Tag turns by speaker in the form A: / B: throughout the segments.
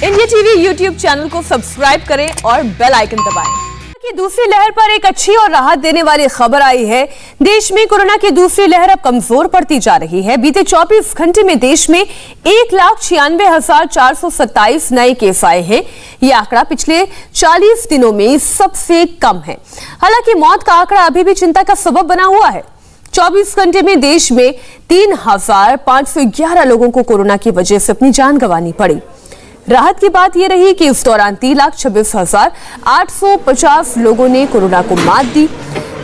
A: India TV YouTube channel को subscribe करें और बेल आइकन दबाएं। कि दूसरी लहर पर एक अच्छी और राहत देने वाली खबर आई है। देश में कोरोना की दूसरी लहर अब कमजोर पड़ती जा रही है। बीते 24 घंटे में देश में 1,96,427 नए केस आए हैं। ये आंकड़ा पिछले 40 दिनों में सबसे कम है। हालांकि मौत का आंकड़ा अभी भी चिंता का सबब बना हुआ है। 24 घंटे में देश में 3,511 लोगों को कोरोना की वजह से अपनी जान गंवानी पड़ी। राहत की बात यह रही कि इस दौरान 3,26,850 लोगों ने कोरोना को मात दी।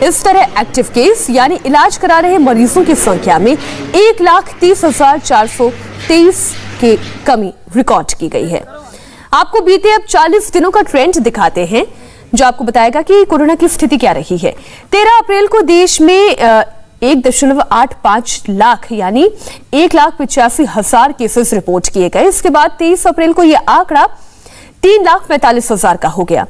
A: इस तरह एक्टिव केस यानी इलाज करा रहे मरीजों की संख्या में 1,30,423 की कमी रिकॉर्ड की गई है। आपको बीते अब 40 दिनों का ट्रेंड दिखाते हैं जो आपको बताएगा कि कोरोना की स्थिति क्या रही है। 13 अप्रैल को देश में 1.85 लाख यानी 1,85,000 केसेस रिपोर्ट किए गए। इसके बाद 23 अप्रैल को यह आंकड़ा 3,45,000 का हो गया।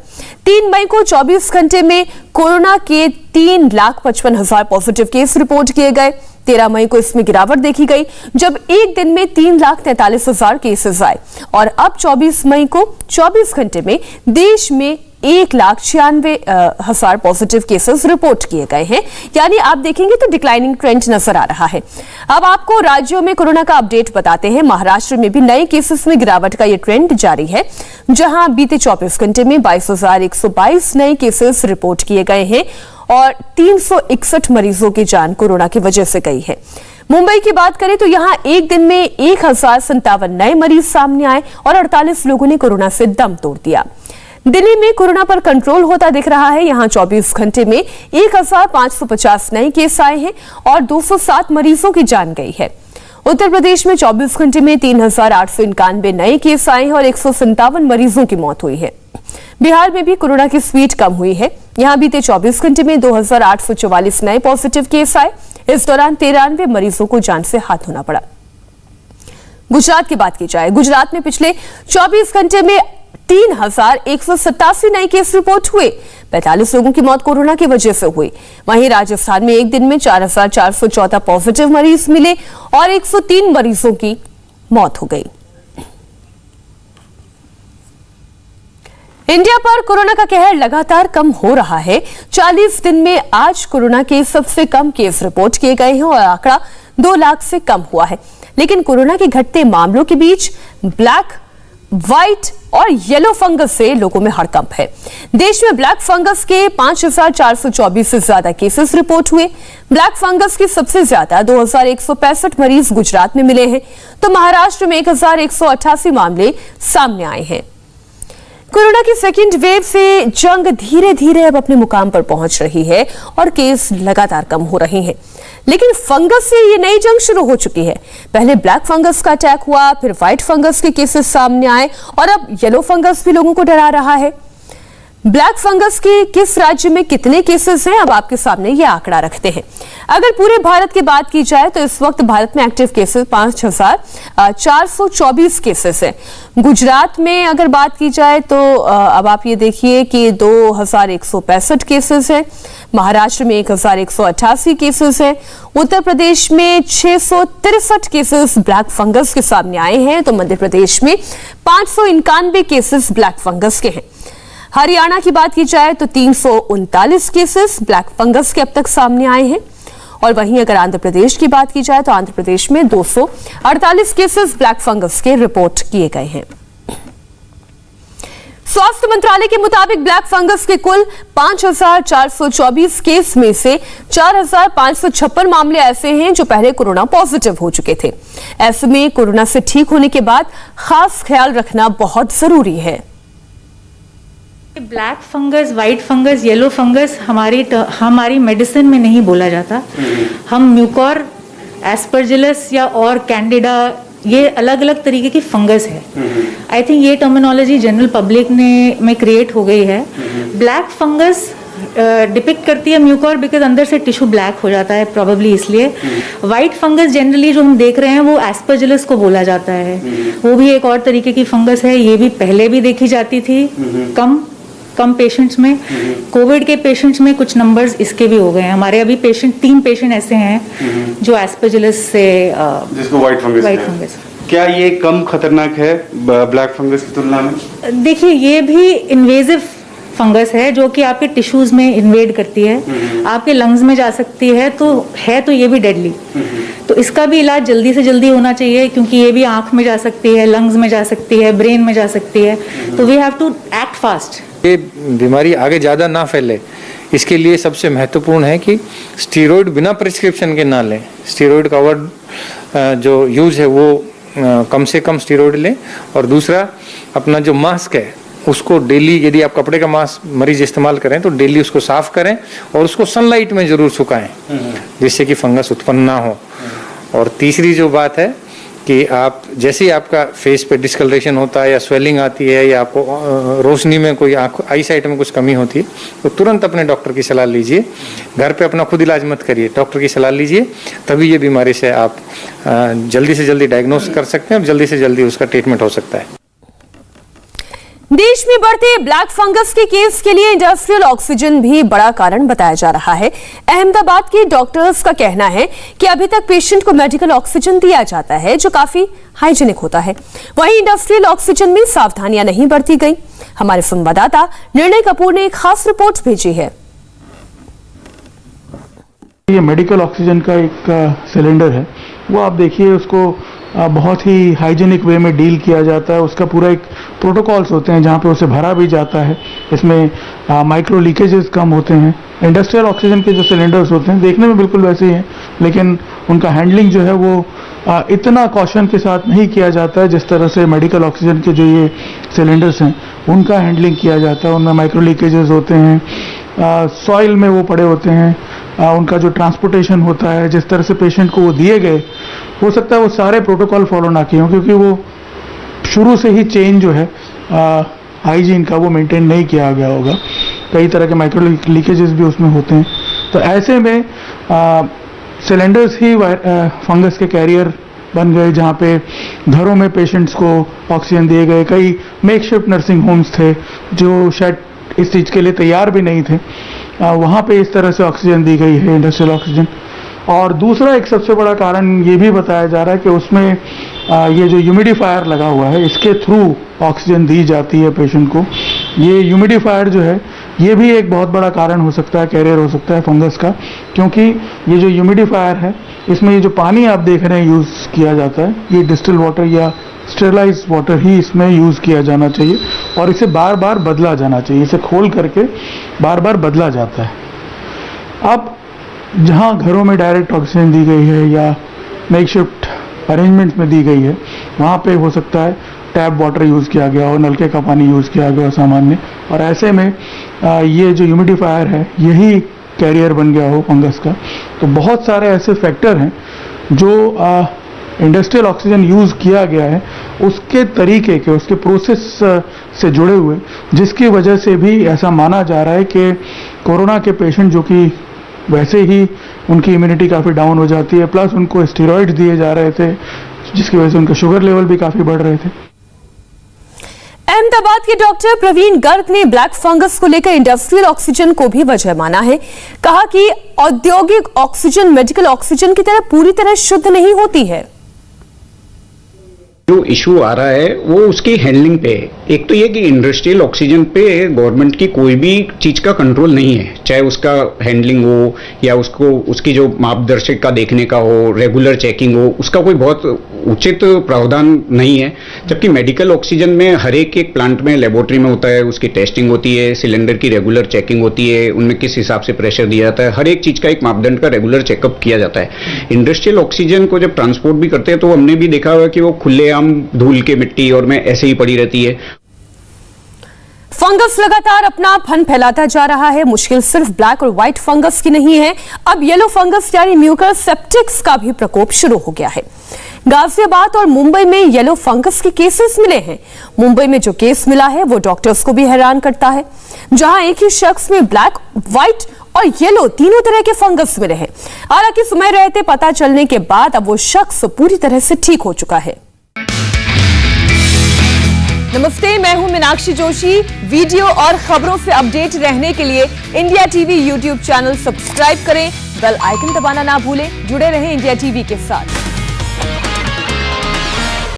A: 3 मई को 24 घंटे में कोरोना के 3,55,000 पॉजिटिव केस रिपोर्ट किए गए। 13 मई को इसमें गिरावट देखी गई जब एक दिन में 3,43,000 केसेस आए और अब 24 मई को 24 घंटे में देश में 1,96,000 पॉजिटिव केसेस रिपोर्ट किए गए हैं। यानी आप देखेंगे तो डिक्लाइनिंग ट्रेंड नजर आ रहा है। अब आपको राज्यों में कोरोना का अपडेट बताते हैं। महाराष्ट्र में भी नए केसेस में गिरावट का ये ट्रेंड जारी है, जहां बीते 24 घंटे में 22,122 नए केसेस रिपोर्ट किए गए हैं और 361 मरीजों की जान कोरोना की वजह से गई है। मुंबई की बात करें तो यहां एक दिन में 1,057 नए मरीज सामने आए और 48 लोगों ने कोरोना से दम तोड़ दिया। दिल्ली में कोरोना पर कंट्रोल होता दिख रहा है। यहां 24 घंटे में 1,550 नए केस आए हैं और 207 मरीजों की जान गई है। उत्तर प्रदेश में 24 घंटे में 3,891 नए केस आए हैं और 157 मरीजों की मौत हुई है। बिहार में भी कोरोना की स्पीड कम हुई है। यहां बीते 24 घंटे में 2,844 नए पॉजिटिव केस आए। इस दौरान 93 मरीजों को जान से हाथ धोना पड़ा। गुजरात की बात की जाए, गुजरात में पिछले 24 घंटे में 3,187 नए केस रिपोर्ट हुए। 45 लोगों की मौत कोरोना की वजह से हुई। वहीं राजस्थान में एक दिन में 4,414 पॉजिटिव मरीज मिले और 103 मरीजों की मौत हो गई। इंडिया पर कोरोना का कहर लगातार कम हो रहा है। 40 दिन में आज कोरोना के सबसे कम केस रिपोर्ट किए गए हैं और आंकड़ा 2 लाख से कम हुआ है। लेकिन कोरोना के घटते मामलों के बीच ब्लैक, व्हाइट और येलो फंगस से लोगों में हड़कंप है। देश में ब्लैक फंगस के 5,424 से ज्यादा केसेस रिपोर्ट हुए। ब्लैक फंगस के सबसे ज्यादा 2,165 मरीज गुजरात में मिले हैं, तो महाराष्ट्र में 1,188 मामले सामने आए हैं। कोरोना की सेकेंड वेव से जंग धीरे धीरे अब अपने मुकाम पर पहुंच रही है और केस लगातार कम हो रहे हैं। लेकिन फंगस से ये नई जंग शुरू हो चुकी है। पहले ब्लैक फंगस का अटैक हुआ, फिर व्हाइट फंगस के केसेस सामने आए और अब येलो फंगस भी लोगों को डरा रहा है। ब्लैक फंगस के किस राज्य में कितने केसेस हैं, अब आपके सामने ये आंकड़ा रखते हैं। अगर पूरे भारत की बात की जाए तो इस वक्त भारत में एक्टिव केसेस 5,424 केसेस हैं। गुजरात में अगर बात की जाए तो अब आप ये देखिए कि 2,165 केसेस हैं। महाराष्ट्र में 1,188 केसेस हैं। उत्तर प्रदेश में 663 केसेस ब्लैक फंगस के सामने आए हैं, तो मध्य प्रदेश में 591 केसेस ब्लैक फंगस के हैं। हरियाणा की बात की जाए तो 339 केसेस ब्लैक फंगस के अब तक सामने आए हैं और वहीं अगर आंध्र प्रदेश की बात की जाए तो आंध्र प्रदेश में 248 केसेस ब्लैक फंगस के रिपोर्ट किए गए हैं। स्वास्थ्य मंत्रालय के मुताबिक ब्लैक फंगस के कुल 5,424 केस में से 4,556 मामले ऐसे हैं जो पहले कोरोना पॉजिटिव हो चुके थे। ऐसे में कोरोना से ठीक होने के बाद खास ख्याल रखना बहुत जरूरी है।
B: Black fungus, white fungus, yellow fungus हमारी मेडिसिन में नहीं बोला जाता। हम म्यूकोर, एस्परजिलस या और कैंडिडा, ये अलग अलग तरीके की फंगस है। आई थिंक ये टर्मिनोलॉजी जनरल पब्लिक में क्रिएट हो गई है। ब्लैक फंगस डिपिक्ट करती है म्यूकोर बिकॉज अंदर से टिश्यू ब्लैक हो जाता है, प्रोबेबली इसलिए। व्हाइट फंगस जनरली जो हम देख रहे हैं वो एस्परजिलस को बोला जाता है। वो भी एक और तरीके की फंगस है। ये भी पहले भी देखी जाती थी कम पेशेंट्स में। कोविड के पेशेंट्स में कुछ नंबर्स इसके भी हो गए हैं। हमारे अभी 3 पेशेंट ऐसे हैं जो एस्परजिलस से
C: जिसको व्हाइट फंगस क्या ये कम खतरनाक है ब्लैक फंगस की तुलना में?
B: देखिए, ये भी इन्वेजिव फंगस है जो कि आपके टिश्यूज में इन्वेड करती है, आपके लंग्स में जा सकती है, तो ये भी डेडली। तो इसका भी इलाज जल्दी से जल्दी होना चाहिए, क्योंकि ये भी आंख में जा सकती है, लंग्स में जा सकती है, ब्रेन में जा सकती है। तो we have to act fast.
D: ये बीमारी आगे ज़्यादा ना फैले, इसके लिए सबसे महत्वपूर्ण है कि स्टीरॉयड बिना प्रिस्क्रिप्शन के ना लें। स्टीरॉयड का वर्ड जो यूज है वो कम से कम स्टीरॉयड लें। और दूसरा, अपना जो मास्क है उसको डेली, यदि आप कपड़े का मास्क मरीज इस्तेमाल करें तो डेली उसको साफ करें और उसको सनलाइट में जरूर सुखाएं, जिससे कि फंगस उत्पन्न ना हो। और तीसरी जो बात है कि आप जैसे ही आपका फेस पे डिस्कलरेशन होता है या स्वेलिंग आती है या आपको रोशनी में कोई आई साइट में कुछ कमी होती है तो तुरंत अपने डॉक्टर की सलाह लीजिए। घर पे अपना खुद इलाज मत करिए, डॉक्टर की सलाह लीजिए, तभी ये बीमारी से आप जल्दी से जल्दी डायग्नोस कर सकते हैं और जल्दी से जल्दी उसका ट्रीटमेंट हो सकता है।
A: देश में बढ़ते ब्लैक फंगस के केस के लिए इंडस्ट्रियल ऑक्सीजन भी बड़ा कारण बताया जा रहा है। अहमदाबाद के डॉक्टर्स का कहना है कि अभी तक पेशेंट को मेडिकल ऑक्सीजन दिया जाता है जो काफी हाइजीनिक होता है। वहीं इंडस्ट्रियल ऑक्सीजन में सावधानियां नहीं बरती गई। हमारे संवाददाता निर्णय कपूर ने एक खास रिपोर्ट भेजी है।
E: ये मेडिकल ऑक्सीजन का एक सिलेंडर है, वो आप देखिए उसको बहुत ही हाइजीनिक वे में डील किया जाता है। उसका पूरा एक प्रोटोकॉल्स होते हैं जहाँ पे उसे भरा भी जाता है। इसमें माइक्रो लीकेजेस कम होते हैं। इंडस्ट्रियल ऑक्सीजन के जो सिलेंडर्स होते हैं देखने में बिल्कुल वैसे ही हैं, लेकिन उनका हैंडलिंग जो है वो इतना कॉशन के साथ नहीं किया जाता है जिस तरह से मेडिकल ऑक्सीजन के जो ये सिलेंडर्स हैं उनका हैंडलिंग किया जाता है। उनमें माइक्रो लीकेजेस होते हैं, सॉइल में वो पड़े होते हैं, उनका जो ट्रांसपोर्टेशन होता है, जिस तरह से पेशेंट को वो दिए गए, हो सकता है वो सारे प्रोटोकॉल फॉलो ना किए हों, क्योंकि वो शुरू से ही चेन जो है हाइजीन का वो मेंटेन नहीं किया गया होगा। कई तरह के माइक्रो लीकेजेस भी उसमें होते हैं। तो ऐसे में सिलेंडर्स ही फंगस के कैरियर बन गए, जहाँ पे घरों में पेशेंट्स को ऑक्सीजन दिए गए। कई मेकशिफ्ट नर्सिंग होम्स थे जो शायद इस चीज़ के लिए तैयार भी नहीं थे, वहाँ पे इस तरह से ऑक्सीजन दी गई है, इंडस्ट्रियल ऑक्सीजन। और दूसरा एक सबसे बड़ा कारण ये भी बताया जा रहा है कि उसमें ये जो ह्यूमिडिफायर लगा हुआ है इसके थ्रू ऑक्सीजन दी जाती है पेशेंट को। ये ह्यूमिडिफायर जो है ये भी एक बहुत बड़ा कारण हो सकता है, कैरियर हो सकता है फंगस का, क्योंकि ये जो ह्यूमिडिफायर है इसमें ये जो पानी आप देख रहे हैं यूज़ किया जाता है, ये डिस्टिल वाटर या स्टेरलाइज वाटर ही इसमें यूज़ किया जाना चाहिए और इसे बार बार बदला जाना चाहिए। इसे खोल करके बार बार बदला जाता है। अब जहाँ घरों में डायरेक्ट ऑक्सीजन दी गई है या मेकशिफ्ट अरेंजमेंट्स में दी गई है, वहाँ पे हो सकता है टैप वाटर यूज़ किया गया हो, नलके का पानी यूज़ किया गया हो सामान्य, और ऐसे में ये जो ह्यूमिडिफायर है यही कैरियर बन गया हो फंगस का। तो बहुत सारे ऐसे फैक्टर हैं जो इंडस्ट्रियल ऑक्सीजन यूज़ किया गया है उसके तरीके के, उसके प्रोसेस से जुड़े हुए, जिसकी वजह से भी ऐसा माना जा रहा है कि कोरोना के पेशेंट जो कि वैसे ही उनकी इम्यूनिटी काफ़ी डाउन हो जाती है, प्लस उनको स्टेरॉइड्स दिए जा रहे थे जिसकी वजह से उनका शुगर लेवल भी काफ़ी बढ़ रहे थे।
A: अहमदाबाद के डॉक्टर प्रवीण गर्ग ने ब्लैक फंगस को लेकर इंडस्ट्रियल ऑक्सीजन को भी वजह माना है। कहा कि औद्योगिक ऑक्सीजन मेडिकल ऑक्सीजन की तरह पूरी तरह शुद्ध नहीं होती है।
F: जो इशू आ रहा है वो उसकी हैंडलिंग पे है। एक तो ये कि इंडस्ट्रियल ऑक्सीजन पे गवर्नमेंट की कोई भी चीज का कंट्रोल नहीं है, चाहे उसका हैंडलिंग हो या उसको उसकी जो मार्गदर्शक का देखने का हो, रेगुलर चेकिंग हो, उसका कोई बहुत उचित प्रावधान नहीं है। जबकि मेडिकल ऑक्सीजन में हर एक प्लांट में लेबोरेटरी में होता है, उसकी टेस्टिंग होती है, सिलेंडर की रेगुलर चेकिंग होती है, उनमें किस हिसाब से प्रेशर दिया जाता है, हर एक चीज का एक मापदंड का रेगुलर चेकअप किया जाता है। इंडस्ट्रियल ऑक्सीजन को जब ट्रांसपोर्ट भी करते हैं तो हमने भी देखा हुआ कि वो खुले धूल के मिट्टी और में ऐसे ही पड़ी रहती है।
A: फंगस लगातार अपना फन फैलाता जा रहा है। मुश्किल सिर्फ ब्लैक और व्हाइट फंगस की नहीं है, अब येलो फंगस यानी म्यूकोसेप्टिक्स का भी प्रकोप शुरू हो गया है। गाजियाबाद और मुंबई में येलो फंगस के केसेस मिले हैं। मुंबई में जो केस मिला है वो डॉक्टर्स को भी हैरान करता है, जहां एक ही शख्स में ब्लैक, व्हाइट और येलो तीनों तरह के फंगस मिले हैं। हालांकि समय रहते पता चलने के बाद अब वो शख्स पूरी तरह से ठीक हो चुका है। नमस्ते, मैं हूं मीनाक्षी जोशी। वीडियो और खबरों से अपडेट रहने के लिए India TV YouTube channel subscribe करें, बेल आइकन दबाना ना भूलें। जुड़े रहें इंडिया टीवी के साथ।